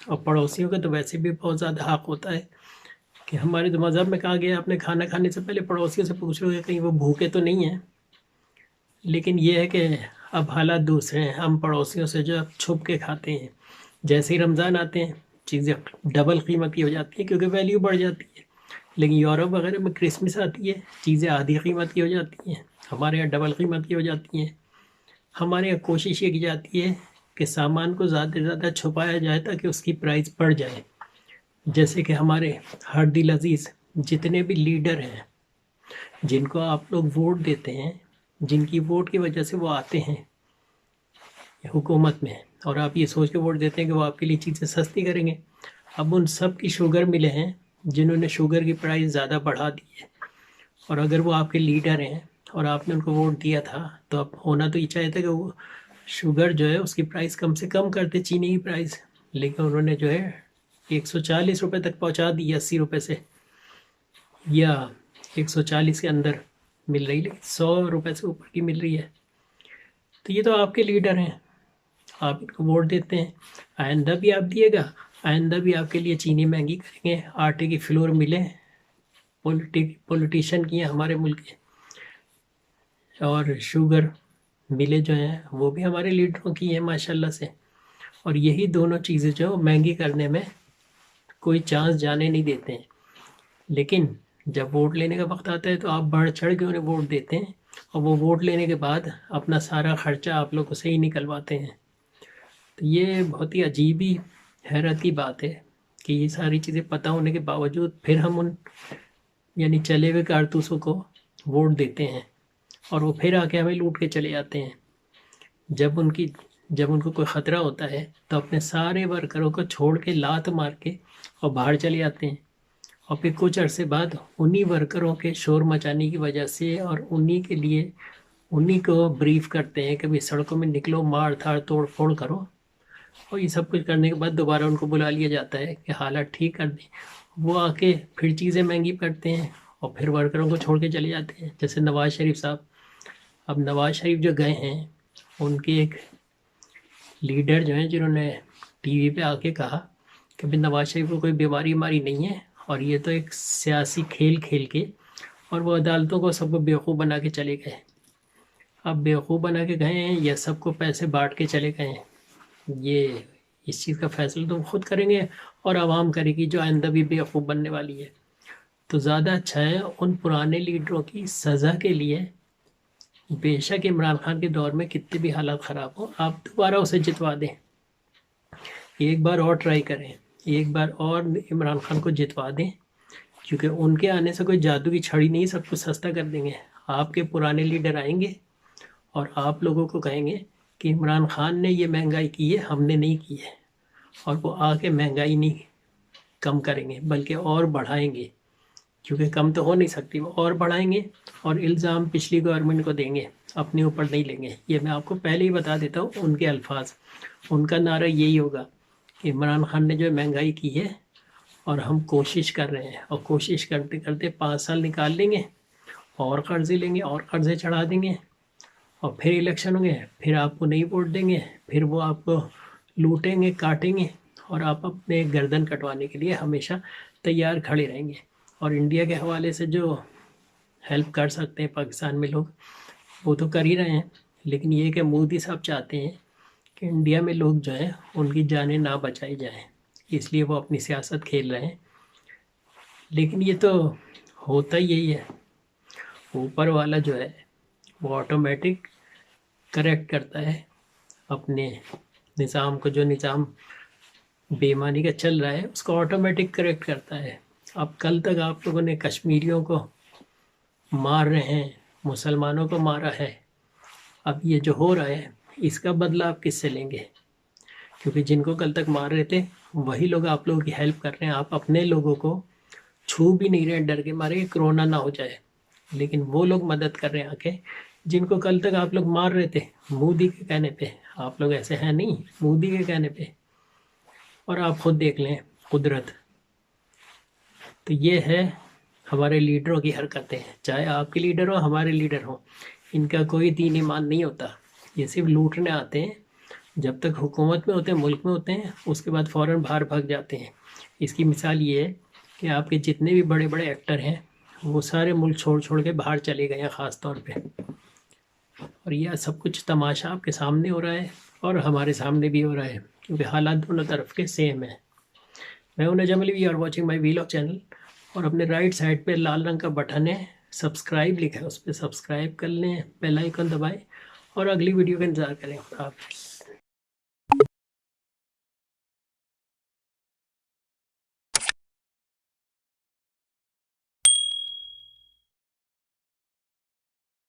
اور پڑوسیوں کا تو ویسے بھی بہت زیادہ حق ہوتا ہے کہ ہمارے تو مذہب میں کہا گیا آپ نے کھانا کھانے سے پہلے پڑوسیوں سے پوچھ لو کہ کہیں وہ بھوکے تو نہیں ہیں. لیکن یہ ہے کہ اب حالات دوسرے ہیں. ہم پڑوسیوں سے جو اب چھپ کے کھاتے ہیں. جیسے ہی رمضان آتے ہیں چیزیں ڈبل قیمت کی ہو جاتی ہیں کیونکہ ویلیو بڑھ جاتی ہے. لیکن یورپ وغیرہ میں کرسمس آتی ہے چیزیں آدھی قیمت کی ہو جاتی ہیں. ہمارے یہاں ڈبل قیمت کی ہو جاتی ہیں. ہمارے یہاں کوشش یہ کی جاتی ہے کہ سامان کو زیادہ سے زیادہ چھپایا جائے تاکہ اس کی پرائز بڑھ جائے. جیسے کہ ہمارے ہر دل عزیز جتنے بھی لیڈر ہیں جن کو آپ لوگ ووٹ دیتے ہیں، جن کی ووٹ کی وجہ سے وہ آتے ہیں حکومت میں، اور آپ یہ سوچ کے ووٹ دیتے ہیں کہ وہ آپ کے لیے چیزیں سستی کریں گے. اب ان سب کی شوگر ملے ہیں جنہوں نے شوگر کی پرائز زیادہ بڑھا دی ہے. اور اگر وہ آپ کے لیڈر ہیں اور آپ نے ان کو ووٹ دیا تھا تو اب ہونا تو یہ چاہیے تھا کہ وہ شوگر جو ہے اس کی پرائز کم سے کم کرتے، چینی کی پرائز. لیکن انہوں نے جو ہے 140 روپے تک پہنچا دی، 80 روپے سے یا 140 کے اندر مل رہی، لیکن 100 روپے سے اوپر کی مل رہی ہے. تو یہ تو آپ کے لیڈر ہیں، آپ ان کو ووٹ دیتے ہیں. آئندہ بھی آپ دیے گا، آئندہ بھی آپ کے لیے چینی مہنگی کریں گے، آٹے کی فلور ملے پولیٹیشین کی ہیں ہمارے ملک کے، اور شوگر ملے جو ہیں وہ بھی ہمارے لیڈروں کی ہیں ماشاءاللہ سے. اور یہی دونوں چیزیں جو مہنگی کرنے میں کوئی چانس جانے نہیں دیتے ہیں. لیکن جب ووٹ لینے کا وقت آتا ہے تو آپ بڑھ چڑھ کے انہیں ووٹ دیتے ہیں، اور وہ ووٹ لینے کے بعد اپنا سارا خرچہ آپ لوگوں سے ہی نکلواتے ہیں. تو یہ بہت ہی عجیب ہی حیرت کی بات ہے کہ یہ ساری چیزیں پتہ ہونے کے باوجود پھر ہم ان یعنی چلے ہوئے کارتوسوں کو ووٹ دیتے ہیں، اور وہ پھر آ کے ہمیں لوٹ کے چلے جاتے ہیں. جب ان کو کوئی خطرہ ہوتا ہے تو اپنے سارے ورکروں کو چھوڑ کے لات مار کے اور باہر چلے جاتے ہیں. اور پھر کچھ عرصے بعد انہی ورکروں کے شور مچانے کی وجہ سے اور انہی کے لیے انہی کو بریف کرتے ہیں کہ بھی سڑکوں میں نکلو، مار دھاڑ توڑ پھوڑ کرو. اور یہ سب کچھ کرنے کے بعد دوبارہ ان کو بلا لیا جاتا ہے کہ حالات ٹھیک کر دیں. وہ آ کے پھر چیزیں مہنگی کرتے ہیں اور پھر ورکروں کو چھوڑ کے چلے جاتے ہیں. جیسے نواز شریف صاحب، اب نواز شریف جو گئے ہیں ان کے ایک لیڈر جو ہیں جنہوں نے ٹی وی پہ آ کے کہا کہ بھی نواز شریف کو کوئی بیماری نہیں ہے، اور یہ تو ایک سیاسی کھیل کھیل کے، اور وہ عدالتوں کو سب کو بیوقوف بنا کے چلے گئے. اب بیوقوف بنا کے گئے ہیں یا سب کو پیسے بانٹ کے چلے گئے ہیں، یہ اس چیز کا فیصلہ تو خود کریں گے اور عوام کرے گی جو آئندہ بھی بیوقوف بننے والی ہے. تو زیادہ اچھا ہے ان پرانے لیڈروں کی سزا کے لیے، بے شک عمران خان کے دور میں کتنے بھی حالات خراب ہوں، آپ دوبارہ اسے جتوا دیں، ایک بار اور ٹرائی کریں، ایک بار اور عمران خان کو جتوا دیں. کیونکہ ان کے آنے سے کوئی جادو کی چھڑی نہیں سب کچھ سستا کر دیں گے. آپ کے پرانے لیڈر آئیں گے اور آپ لوگوں کو کہیں گے کہ عمران خان نے یہ مہنگائی کی ہے، ہم نے نہیں کی ہے. اور وہ آ کے مہنگائی نہیں کم کریں گے بلکہ اور بڑھائیں گے، کیونکہ کم تو ہو نہیں سکتی، وہ اور بڑھائیں گے اور الزام پچھلی گورنمنٹ کو دیں گے، اپنے اوپر نہیں لیں گے. یہ میں آپ کو پہلے ہی بتا دیتا ہوں ان کے الفاظ. ان کا نعرہ یہی ہوگا کہ عمران خان نے جو مہنگائی کی ہے اور ہم کوشش کر رہے ہیں، اور کوشش کرتے کرتے 5 سال نکال لیں گے اور قرضے لیں گے اور قرضے چڑھا دیں گے، اور پھر الیکشن ہوں گے، پھر آپ کو نہیں ووٹ دیں گے، پھر وہ آپ کو لوٹیں گے، کاٹیں گے، اور آپ اپنے گردن کٹوانے کے لیے ہمیشہ تیار کھڑے رہیں گے. اور انڈیا کے حوالے سے جو ہیلپ کر سکتے ہیں پاکستان میں لوگ وہ تو کر ہی رہے ہیں. لیکن یہ کہ مودی صاحب چاہتے ہیں کہ انڈیا میں لوگ جو ہیں ان کی جانیں نہ بچائی جائیں، اس لیے وہ اپنی سیاست کھیل رہے ہیں. لیکن یہ تو ہوتا ہی یہی ہے، اوپر والا جو ہے وہ آٹومیٹک کریکٹ کرتا ہے اپنے نظام کو. جو نظام بے ایمانی کا چل رہا ہے اس کو آٹومیٹک کریکٹ کرتا ہے. اب کل تک آپ لوگوں نے کشمیریوں کو مار رہے ہیں، مسلمانوں کو مارا ہے، اب یہ جو ہو رہا ہے اس کا بدلہ آپ کس سے لیں گے؟ کیونکہ جن کو کل تک مار رہے تھے وہی لوگ آپ لوگوں کی ہیلپ کر رہے ہیں. آپ اپنے لوگوں کو چھو بھی نہیں رہے ہیں ڈر کے مارے کہ کرونا نہ ہو جائے، لیکن وہ لوگ مدد کر رہے ہیں آ کے جن کو کل تک آپ لوگ مار رہے تھے مودی کے کہنے پہ. آپ لوگ ایسے ہیں نہیں، مودی کے کہنے پہ. اور آپ خود دیکھ لیں قدرت. تو یہ ہے ہمارے لیڈروں کی حرکتیں، چاہے آپ کے لیڈر ہوں ہمارے لیڈر ہوں، ان کا کوئی دین ایمان نہیں ہوتا، یہ صرف لوٹنے آتے ہیں جب تک حکومت میں ہوتے ہیں، ملک میں ہوتے ہیں، اس کے بعد فوراً باہر بھاگ جاتے ہیں۔ اس کی مثال یہ ہے کہ آپ کے جتنے بھی بڑے بڑے ایکٹر ہیں وہ سارے ملک چھوڑ چھوڑ کے باہر چلے گئے ہیں خاص طور پہ، اور یہ سب کچھ تماشا آپ کے سامنے ہو رہا ہے اور ہمارے سامنے بھی ہو رہا ہے، کیونکہ حالات دونوں طرف کے سیم ہیں۔ میں ہوں Najam Ali, you are watching my vlog channel, اور اپنے رائٹ سائڈ پہ لال رنگ کا بٹن ہے، سبسکرائب لکھا ہے، اس پہ سبسکرائب کر لیں، بیل آئیکن دبائیں اور اگلی ویڈیو کا انتظار کریں۔ خدا حافظ۔